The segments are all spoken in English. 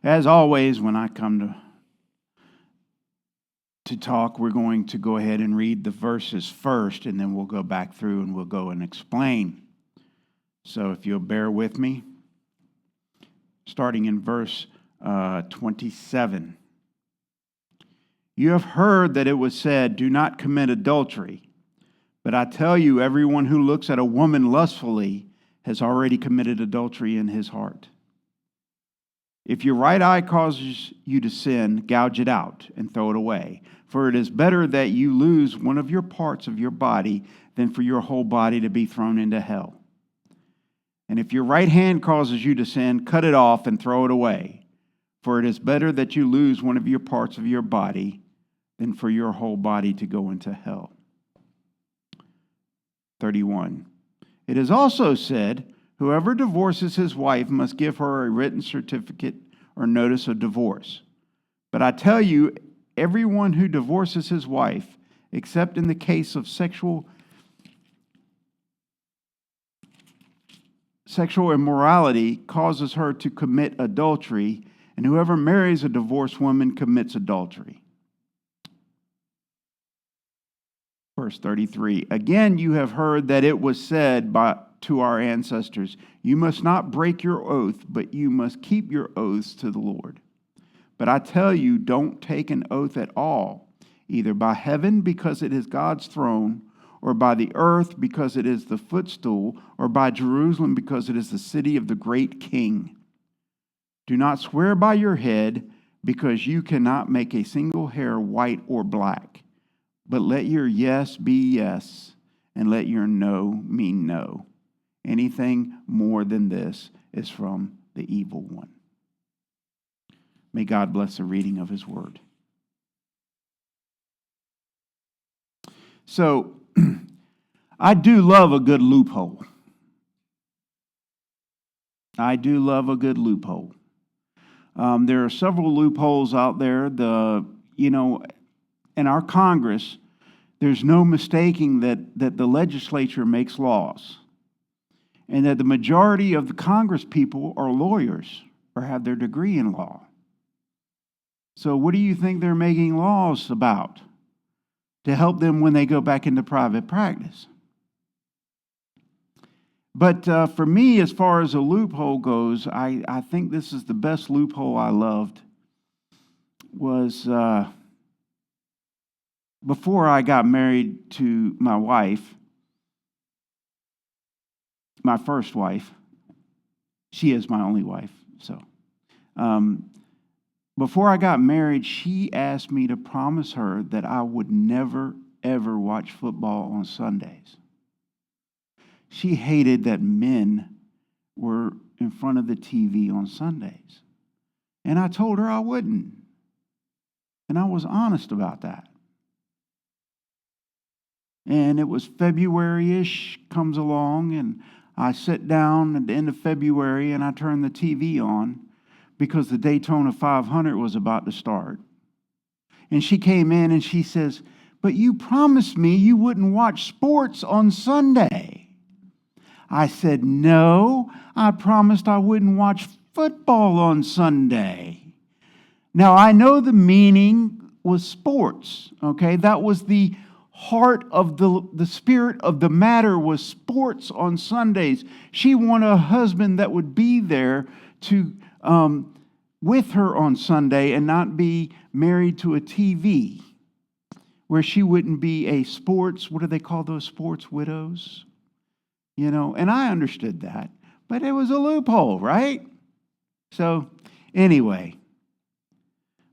As always, when I come to talk, we're going to go ahead and read the verses first, and then we'll go back through and we'll go and explain. So if you'll bear with me, starting in verse 27. You have heard that it was said, "Do not commit adultery." But I tell you, everyone who looks at a woman lustfully has already committed adultery in his heart. If your right eye causes you to sin, gouge it out and throw it away. For it is better that you lose one of your parts of your body than for your whole body to be thrown into hell. And if your right hand causes you to sin, cut it off and throw it away. For it is better that you lose one of your parts of your body than for your whole body to go into hell. 31. It is also said, whoever divorces his wife must give her a written certificate or notice of divorce. But I tell you, everyone who divorces his wife, except in the case of sexual immorality, causes her to commit adultery, and whoever marries a divorced woman commits adultery. Verse 33, again you have heard that it was said to our ancestors, you must not break your oath, but you must keep your oaths to the Lord. But I tell you, don't take an oath at all, either by heaven because it is God's throne, or by the earth because it is the footstool, or by Jerusalem because it is the city of the great King. Do not swear by your head, because you cannot make a single hair white or black. But let your yes be yes, and let your no mean no. Anything more than this is from the evil one. May God bless the reading of his word. So, I do love a good loophole. I do love a good loophole. There are several loopholes out there. In our Congress, there's no mistaking that the legislature makes laws, and that the majority of the Congress people are lawyers or have their degree in law. So what do you think they're making laws about to help them when they go back into private practice? But for me, as far as a loophole goes, I think this is the best loophole I loved was before I got married to my wife, my first wife. She is my only wife. So before I got married, she asked me to promise her that I would never, ever watch football on Sundays. She hated that men were in front of the TV on Sundays. And I told her I wouldn't. And I was honest about that. And it was February-ish comes along, and I sit down at the end of February and I turn the TV on because the Daytona 500 was about to start. And she came in and she says, but you promised me you wouldn't watch sports on Sunday. I said, no, I promised I wouldn't watch football on Sunday. Now, I know the meaning was sports, okay? That was the heart of the spirit of the matter was sports on Sundays. She wanted a husband that would be there to with her on Sunday and not be married to a TV where she wouldn't be a sports, what do they call those sports widows? And I understood that, but it was a loophole, right? So anyway,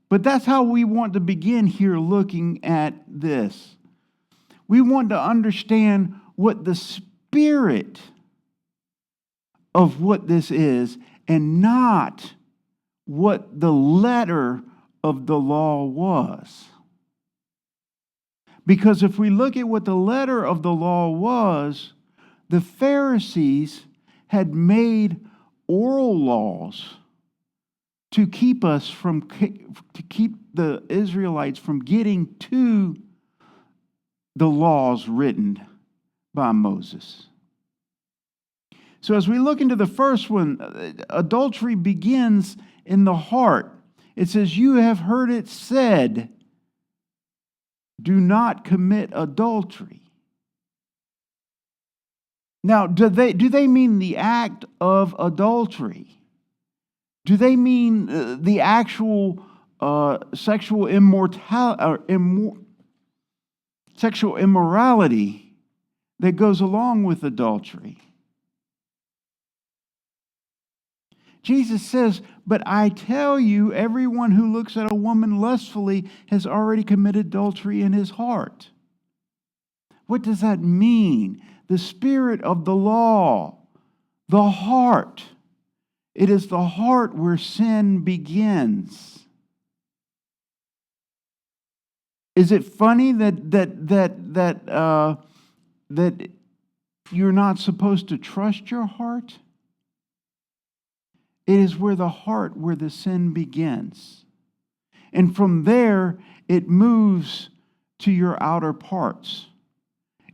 but that's how we want to begin here looking at this. We want to understand what the spirit of what this is and not what the letter of the law was. Because if we look at what the letter of the law was, the Pharisees had made oral laws to keep the Israelites from getting to the laws written by Moses. So as we look into the first one, adultery begins in the heart. It says, you have heard it said, do not commit adultery. Now, do they mean the act of adultery? Do they mean the actual sexual sexual immorality that goes along with adultery? Jesus says, but I tell you, everyone who looks at a woman lustfully has already committed adultery in his heart. What does that mean? The spirit of the law, the heart. It is the heart where sin begins. Is it funny that you're not supposed to trust your heart? It is where the sin begins. And from there, it moves to your outer parts.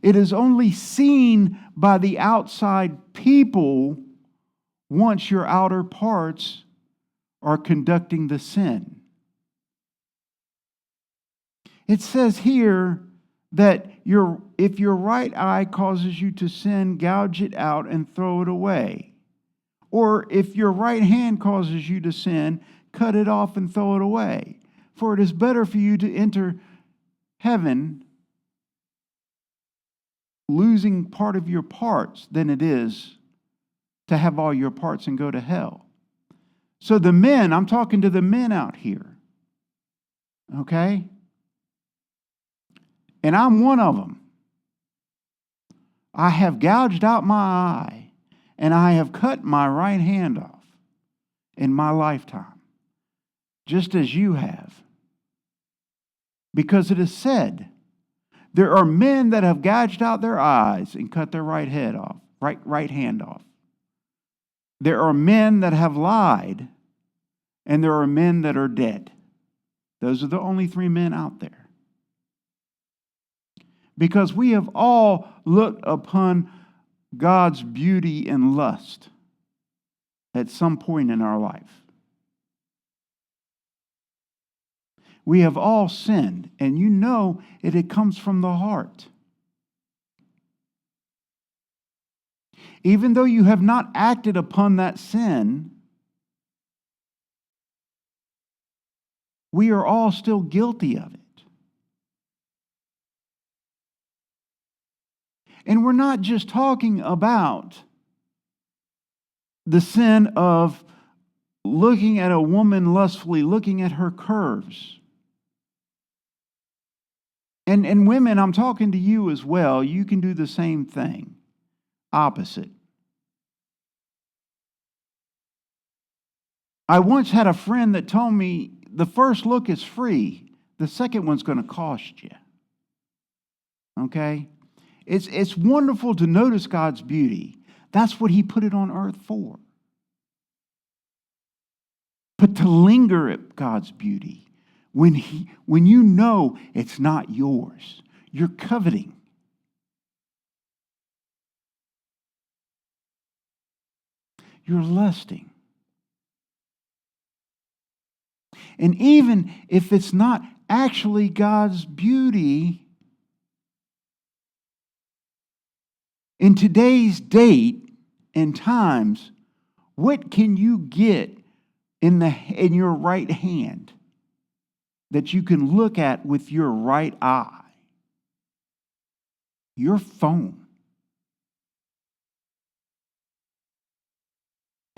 It is only seen by the outside people once your outer parts are conducting the sin. It says here that if your right eye causes you to sin, gouge it out and throw it away. Or if your right hand causes you to sin, cut it off and throw it away. For it is better for you to enter heaven losing part of your parts than it is to have all your parts and go to hell. So the men, I'm talking to the men out here, okay? And I'm one of them. I have gouged out my eye, and I have cut my right hand off in my lifetime, just as you have. Because it is said, there are men that have gouged out their eyes and cut their right hand off. There are men that have lied, and there are men that are dead. Those are the only three men out there. Because we have all looked upon God's beauty and lust at some point in our life. We have all sinned, and you know it comes from the heart. Even though you have not acted upon that sin, we are all still guilty of it. And we're not just talking about the sin of looking at a woman lustfully, looking at her curves. And women, I'm talking to you as well. You can do the same thing. Opposite. I once had a friend that told me the first look is free. The second one's going to cost you. Okay? It's wonderful to notice God's beauty. That's what He put it on earth for. But to linger at God's beauty, when you know it's not yours, you're coveting. You're lusting. And even if it's not actually God's beauty, in today's date and times, what can you get in your right hand that you can look at with your right eye? Your phone.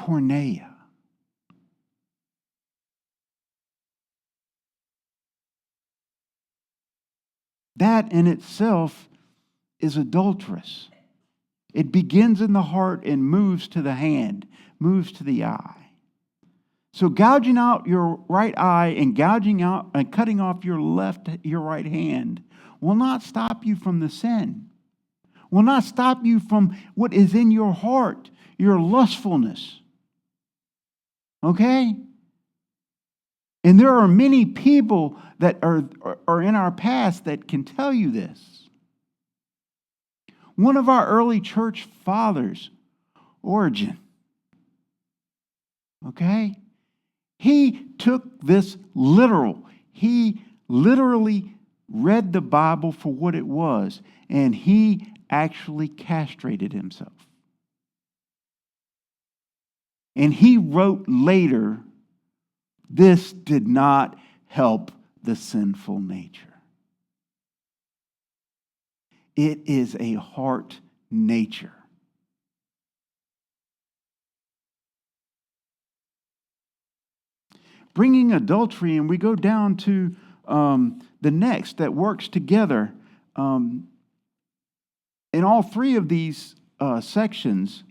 Porneia. That in itself is adulterous. It begins in the heart and moves to the hand, moves to the eye. So gouging out your right eye and gouging out and cutting off your right hand will not stop you from the sin. Will not stop you from what is in your heart, your lustfulness. Okay? And there are many people that are in our past that can tell you this. One of our early church fathers, Origen, okay? He took this literal. He literally read the Bible for what it was, and he actually castrated himself. And he wrote later, this did not help the sinful nature. It is a heart nature. Bringing adultery, and we go down to the next that works together. In all three of these sections,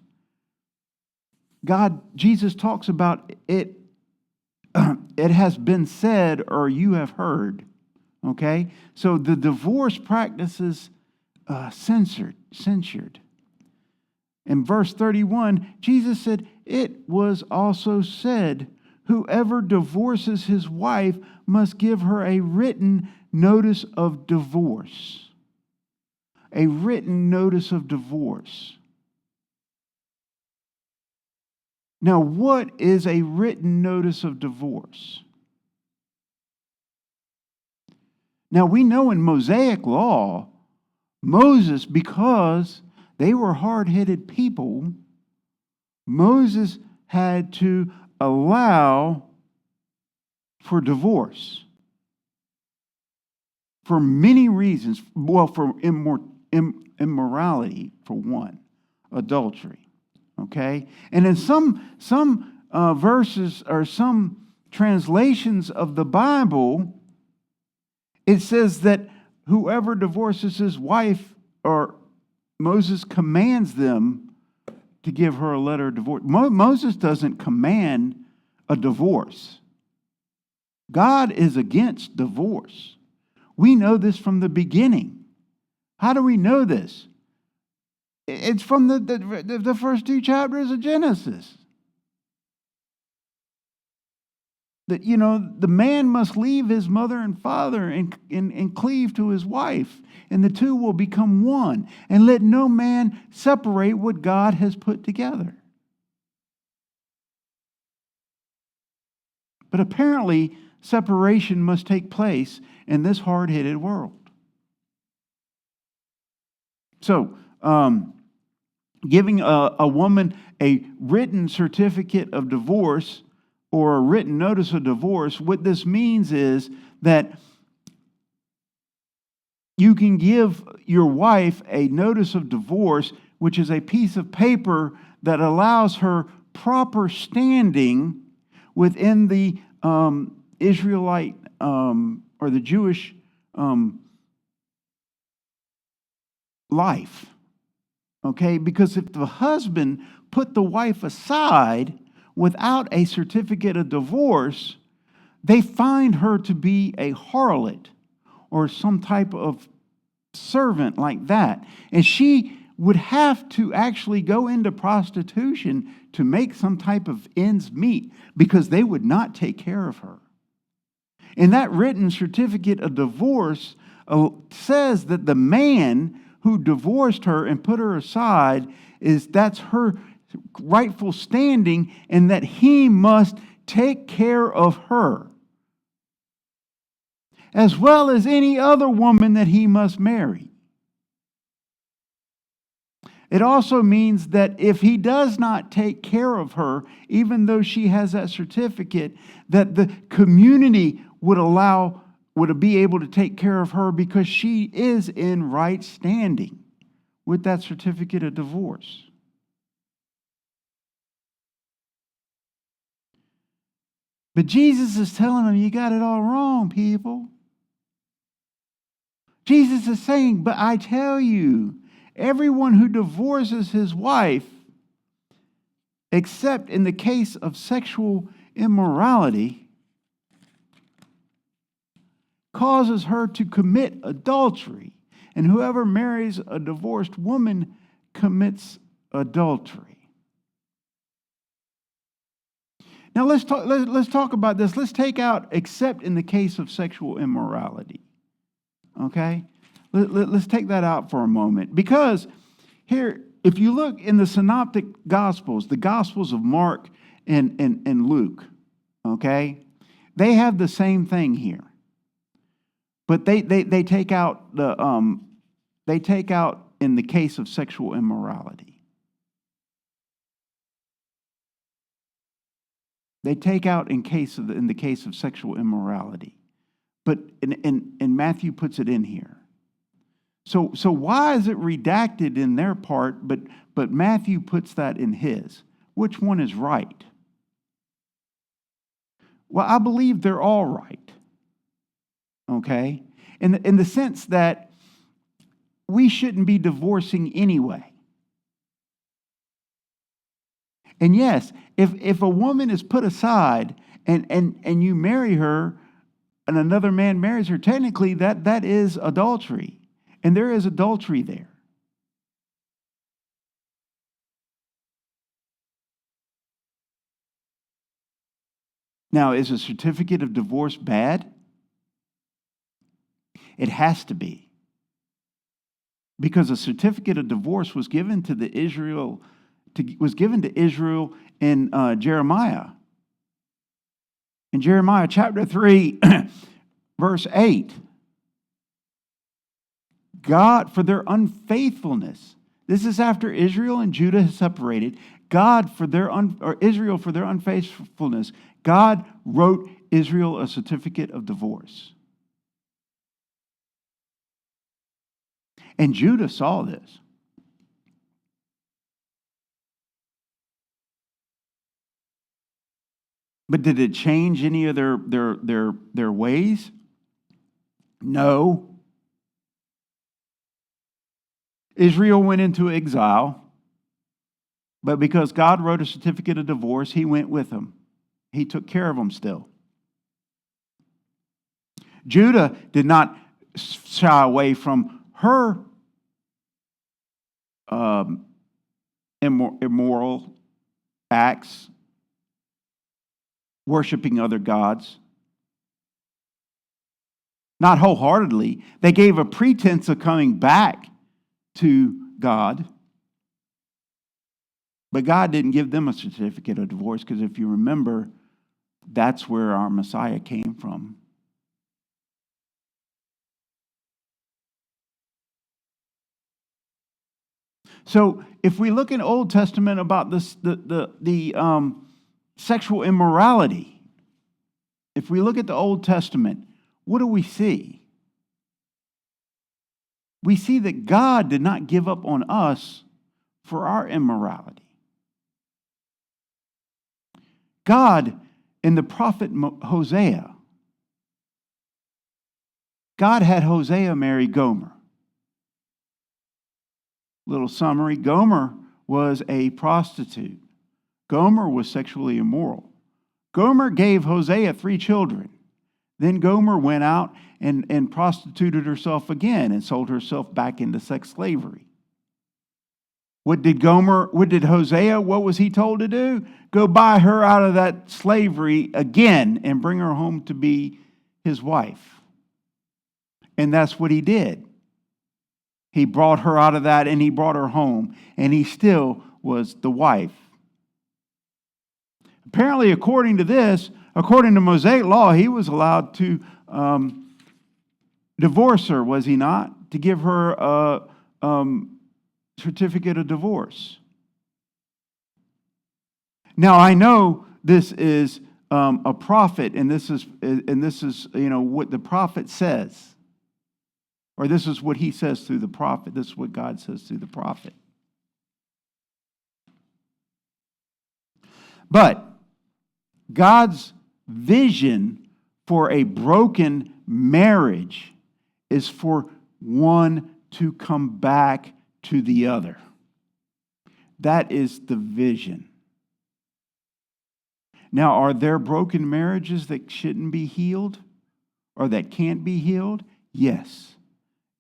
Jesus talks about it. It has been said, or you have heard. Okay, so the divorce practice is censured. In verse 31, Jesus said, "It was also said, whoever divorces his wife must give her a written notice of divorce." A written notice of divorce. Now, what is a written notice of divorce? Now, we know in Mosaic law, Moses, because they were hard-headed people, Moses had to allow for divorce for many reasons. Well, for immorality, for one, adultery. Okay? And in some verses or some translations of the Bible, it says that whoever divorces his wife, or Moses commands them to give her a letter of divorce. Moses doesn't command a divorce. God is against divorce. We know this from the beginning. How do we know this? It's from the first two chapters of Genesis. That, the man must leave his mother and father and cleave to his wife, and the two will become one. And let no man separate what God has put together. But apparently, separation must take place in this hard-headed world. So, giving a woman a written certificate of divorce or a written notice of divorce, what this means is that you can give your wife a notice of divorce, which is a piece of paper that allows her proper standing within the Israelite or the Jewish life. Okay? Because if the husband put the wife aside without a certificate of divorce, they find her to be a harlot or some type of servant like that. And she would have to actually go into prostitution to make some type of ends meet, because they would not take care of her. And that written certificate of divorce says that the man who divorced her and put her aside, that's her rightful standing, and that he must take care of her, as well as any other woman that he must marry. It also means that if he does not take care of her, even though she has that certificate, that the community would be able to take care of her because she is in right standing with that certificate of divorce. But Jesus is telling them, you got it all wrong, people. Jesus is saying, but I tell you, everyone who divorces his wife, except in the case of sexual immorality, causes her to commit adultery. And whoever marries a divorced woman commits adultery. Now let's talk about this. Let's take out except in the case of sexual immorality. Okay? Let's take that out for a moment. Because here, if you look in the synoptic gospels, the gospels of Mark and Luke, Okay? They have the same thing here. But they take out in the case of sexual immorality. They take out in the case of sexual immorality. But and Matthew puts it in here. So why is it redacted in their part, but Matthew puts that in his? Which one is right? Well, I believe they're all right. Okay? In the sense that we shouldn't be divorcing anyway. And yes, if a woman is put aside and you marry her and another man marries her, technically that is adultery. And there is adultery there. Now, is a certificate of divorce bad? It has to be. Because a certificate of divorce was given to Israel in Jeremiah. In Jeremiah chapter 3, verse 8. God, for their unfaithfulness. This is after Israel and Judah have separated. Israel for their unfaithfulness. God wrote Israel a certificate of divorce. And Judah saw this. But did it change any of their ways? No. Israel went into exile, but because God wrote a certificate of divorce, he went with them. He took care of them still. Judah did not shy away from her immoral acts, worshiping other gods. Not wholeheartedly. They gave a pretense of coming back to God. But God didn't give them a certificate of divorce because if you remember, that's where our Messiah came from. So if we look in Old Testament about this, the sexual immorality, if we look at the Old Testament, what do we see? We see that God did not give up on us for our immorality. God, in the prophet Hosea, God had Hosea marry Gomer. Little summary, Gomer was a prostitute. Gomer was sexually immoral. Gomer gave Hosea 3 children. Then Gomer went out and prostituted herself again and sold herself back into sex slavery. What did Hosea, what was he told to do? Go buy her out of that slavery again and bring her home to be his wife. And that's what he did. He brought her out of that and he brought her home, and he still was the wife. Apparently, according to Mosaic law, he was allowed to divorce her, was he not? To give her a certificate of divorce. Now, I know this is a prophet, and this is what the prophet says. Or this is what he says through the prophet. This is what God says through the prophet. But God's vision for a broken marriage is for one to come back to the other. That is the vision. Now, are there broken marriages that shouldn't be healed or that can't be healed? Yes.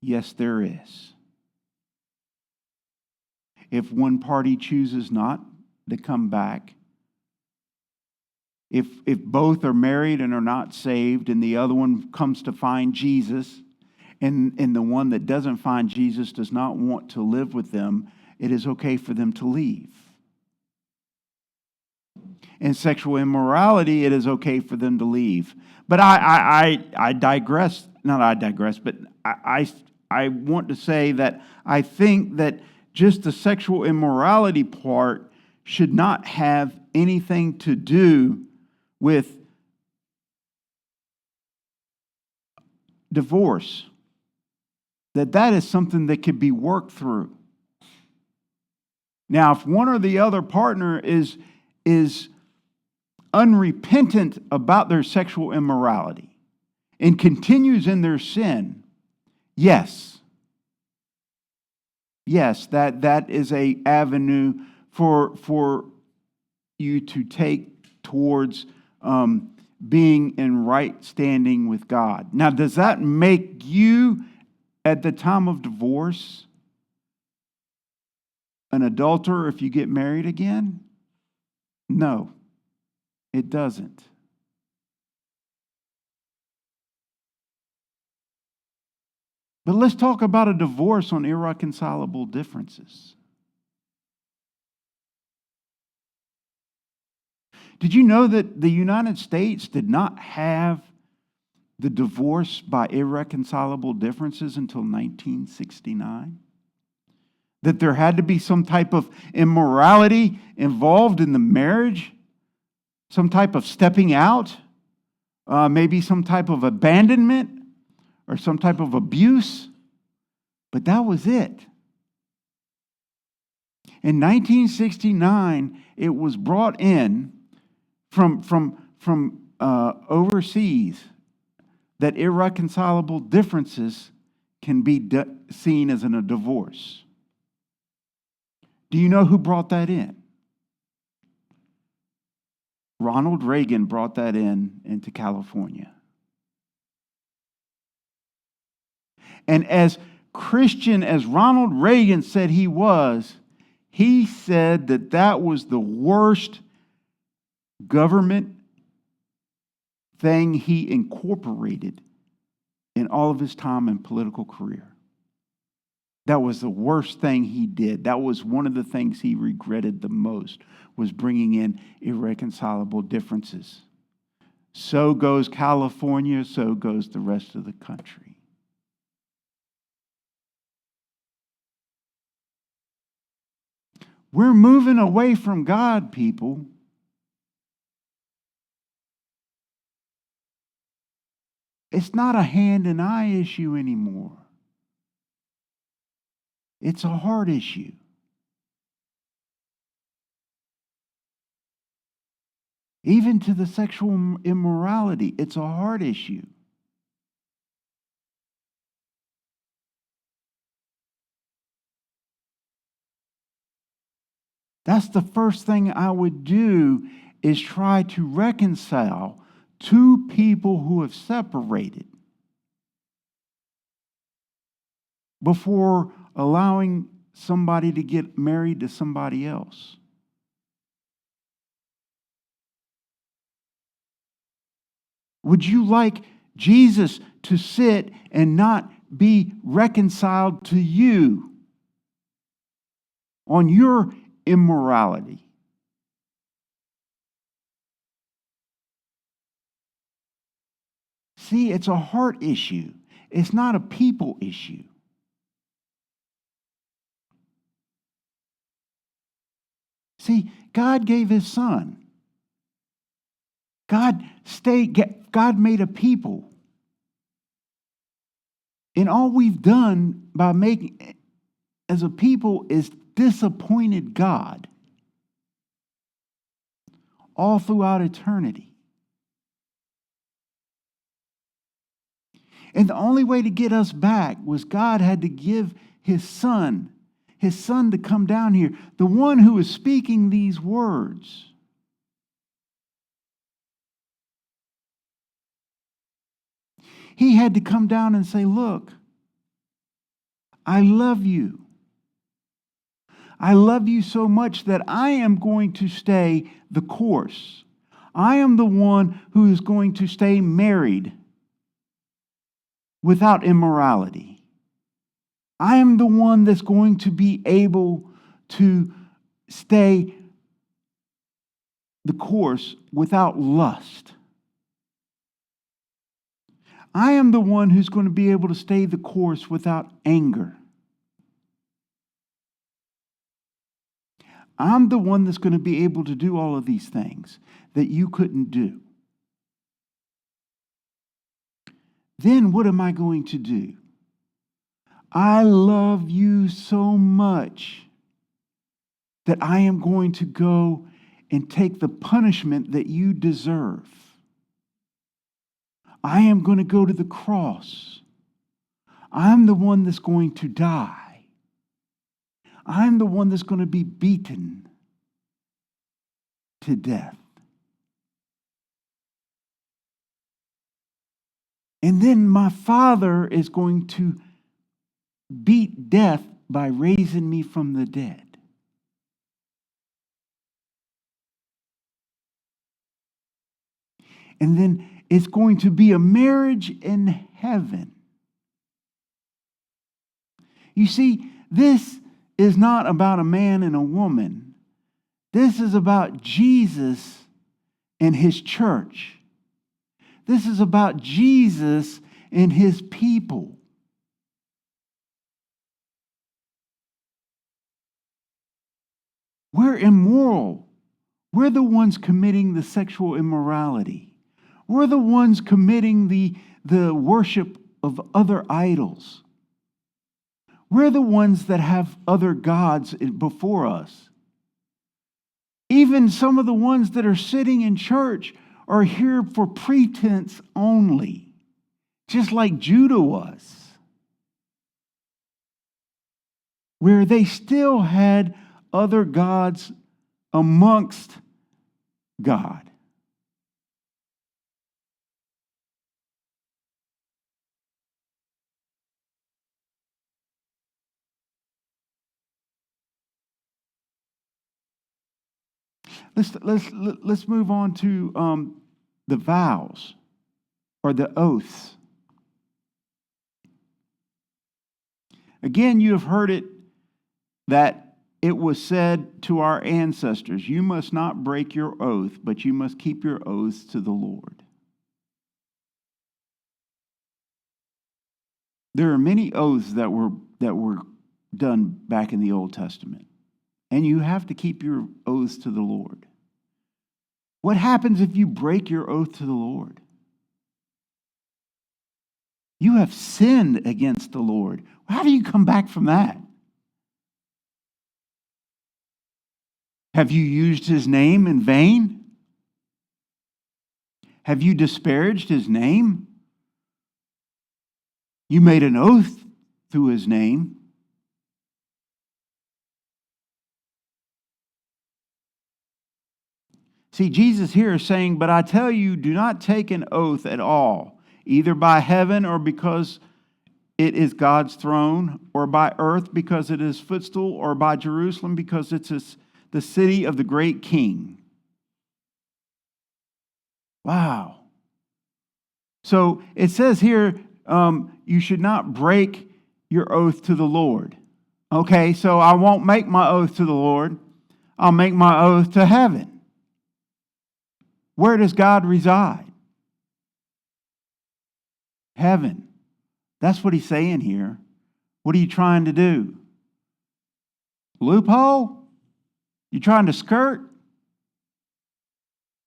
Yes, there is. If one party chooses not to come back, if both are married and are not saved and the other one comes to find Jesus and the one that doesn't find Jesus does not want to live with them, it is okay for them to leave. in sexual immorality, it is okay for them to leave. But I digress. Not I digress, but I want to say that I think that just the sexual immorality part should not have anything to do with divorce. That is something that could be worked through. Now, if one or the other partner is unrepentant about their sexual immorality and continues in their sin, yes, that is a avenue for you to take towards being in right standing with God. Now, does that make you, at the time of divorce, an adulterer if you get married again? No, it doesn't. But let's talk about a divorce on irreconcilable differences. Did you know that the United States did not have the divorce by irreconcilable differences until 1969? That there had to be some type of immorality involved in the marriage, some type of stepping out, maybe some type of abandonment or some type of abuse, but that was it. In 1969, it was brought in from overseas that irreconcilable differences can be seen as a divorce. Do you know who brought that in? Ronald Reagan brought that into California. And as Christian as Ronald Reagan said he said that was the worst government thing he incorporated in all of his time and political career. That was the worst thing he did. That was one of the things he regretted the most, was bringing in irreconcilable differences. So goes California, so goes the rest of the country. We're moving away from God, people. It's not a hand and eye issue anymore. It's a heart issue. Even to the sexual immorality, it's a heart issue. That's the first thing I would do, is try to reconcile two people who have separated before allowing somebody to get married to somebody else. Would you like Jesus to sit and not be reconciled to you on your immorality? See, it's a heart issue. It's not a people issue. See, God gave His Son. God made a people. And all we've done by making as a people is disappointed God all throughout eternity. And the only way to get us back was God had to give His Son to come down here, the one who is speaking these words. He had to come down and say, look, I love you. I love you so much that I am going to stay the course. I am the one who is going to stay married without immorality. I am the one that's going to be able to stay the course without lust. I am the one who's going to be able to stay the course without anger. I'm the one that's going to be able to do all of these things that you couldn't do. Then what am I going to do? I love you so much that I am going to go and take the punishment that you deserve. I am going to go to the cross. I'm the one that's going to die. I'm the one that's going to be beaten to death. And then my Father is going to beat death by raising me from the dead. And then it's going to be a marriage in heaven. You see, this is not about a man and a woman. This is about Jesus and his church. This is about Jesus and his people. We're immoral. We're the ones committing the sexual immorality. We're the ones committing the worship of other idols. We're the ones that have other gods before us. Even some of the ones that are sitting in church are here for pretense only, just like Judah was, where they still had other gods amongst God. Let's move on to the vows or the oaths. Again, you have heard it that it was said to our ancestors, you must not break your oath, but you must keep your oaths to the Lord. There are many oaths that were done back in the Old Testament. And you have to keep your oaths to the Lord. What happens if you break your oath to the Lord? You have sinned against the Lord. How do you come back from that? Have you used his name in vain? Have you disparaged his name? You made an oath through his name. See, Jesus here is saying, but I tell you, do not take an oath at all, either by heaven or because it is God's throne, or by earth because it is footstool, or by Jerusalem because it's the city of the great king. Wow. So it says here, you should not break your oath to the Lord. Okay, so I won't make my oath to the Lord. I'll make my oath to heaven. Where does God reside? Heaven. That's what he's saying here. What are you trying to do? Loophole? You trying to skirt?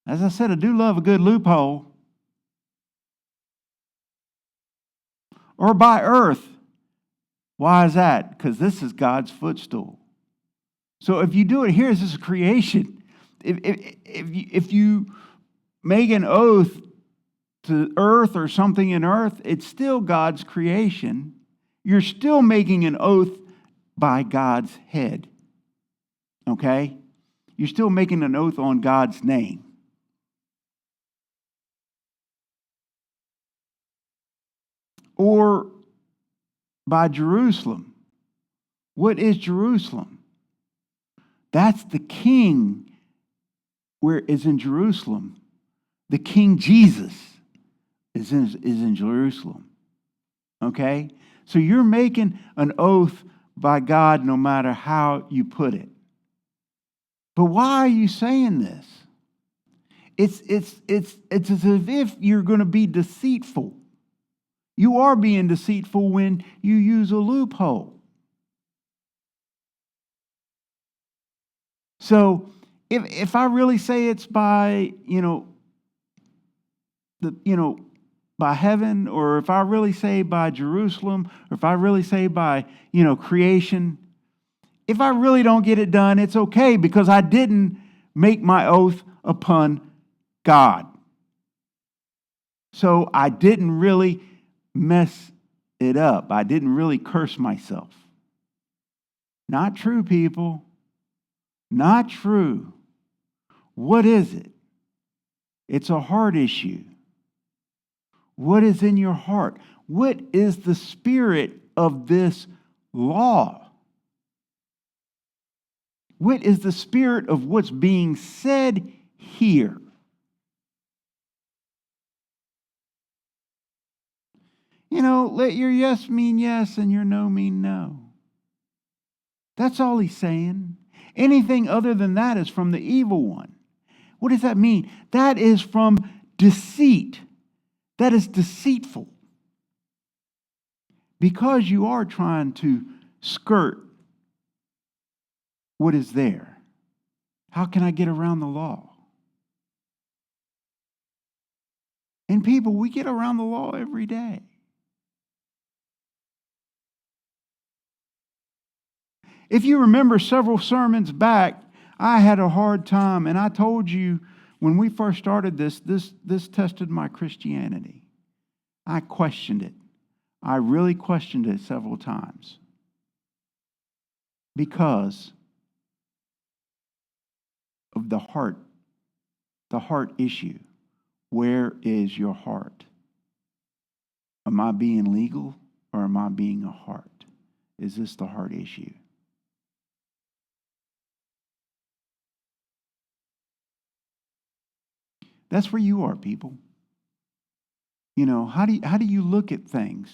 As I said, I do love a good loophole. Or by earth. Why is that? Because this is God's footstool. So if you do it here, this is creation. If you make an oath to earth or something in earth, it's still God's creation. You're still making an oath by God's head. Okay? You're still making an oath on God's name. Or by Jerusalem. What is Jerusalem? That's the king where is in Jerusalem. The King Jesus is in Jerusalem. Okay? So you're making an oath by God no matter how you put it. But why are you saying this? It's as if you're going to be deceitful. You are being deceitful when you use a loophole. So if I really say it's by, by heaven, or if I really say by Jerusalem, or if I really say by, creation, if I really don't get it done, it's okay, because I didn't make my oath upon God. So I didn't really mess it up. I didn't really curse myself. Not true, people. Not true. What is it? It's a heart issue. What is in your heart? What is the spirit of this law? What is the spirit of what's being said here? Let your yes mean yes and your no mean no. That's all he's saying. Anything other than that is from the evil one. What does that mean? That is from deceit. That is deceitful. Because you are trying to skirt what is there. How can I get around the law? And people, we get around the law every day. If you remember several sermons back, I had a hard time, and I told you when we first started this tested my Christianity. I questioned it. I really questioned it several times. Because of the heart issue. Where is your heart? Am I being legal, or am I being a heart? Is this the heart issue? That's where you are, people. How do you look at things?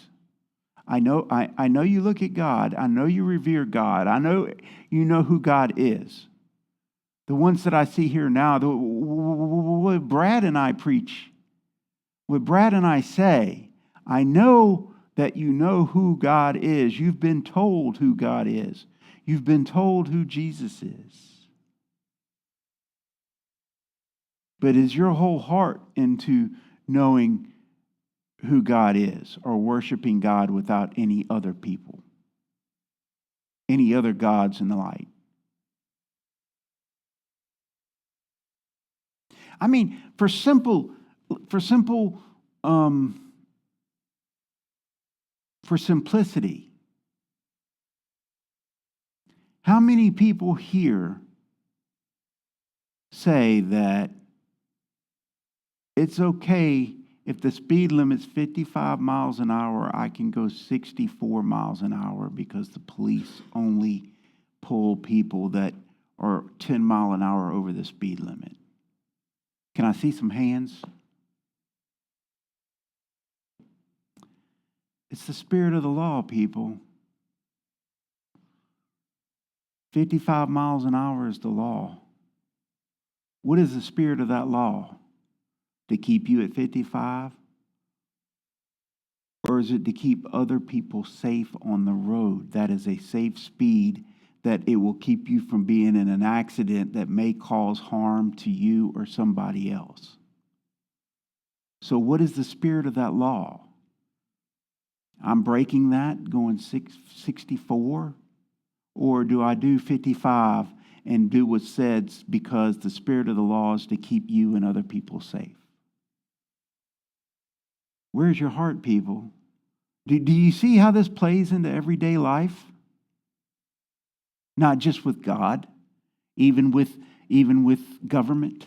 I know you look at God. I know you revere God. I know you know who God is. The ones that I see here now, what Brad and I preach, what Brad and I say, I know that you know who God is. You've been told who God is. You've been told who Jesus is. But is your whole heart into knowing who God is, or worshiping God without any other people, any other gods in the light? I mean, for simplicity, how many people here say that it's okay if the speed limit's 55 miles an hour, I can go 64 miles an hour because the police only pull people that are 10 mile an hour over the speed limit? Can I see some hands? It's the spirit of the law, people. 55 miles an hour is the law. What is the spirit of that law? To keep you at 55? Or is it to keep other people safe on the road? That is a safe speed, that it will keep you from being in an accident that may cause harm to you or somebody else. So what is the spirit of that law? I'm breaking that, going 64? Or do I do 55 and do what's said because the spirit of the law is to keep you and other people safe? Where's your heart, people? Do you see how this plays into everyday life? Not just with God, even with government.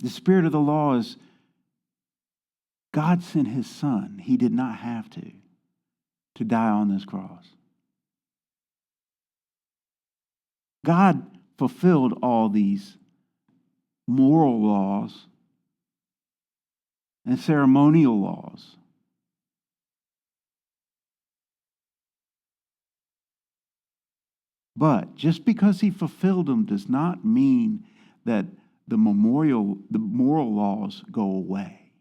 The spirit of the law is God sent his son. He did not have to die on this cross. God fulfilled all these moral laws and ceremonial laws. But just because he fulfilled them does not mean that the moral laws go away.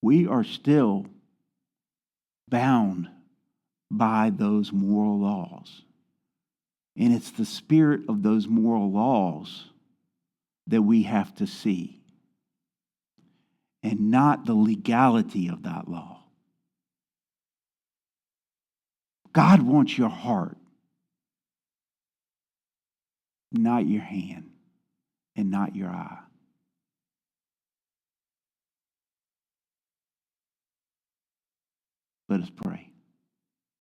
We are still bound by those moral laws. And it's the spirit of those moral laws that we have to see, and not the legality of that law. God wants your heart, not your hand and not your eye. Let us pray.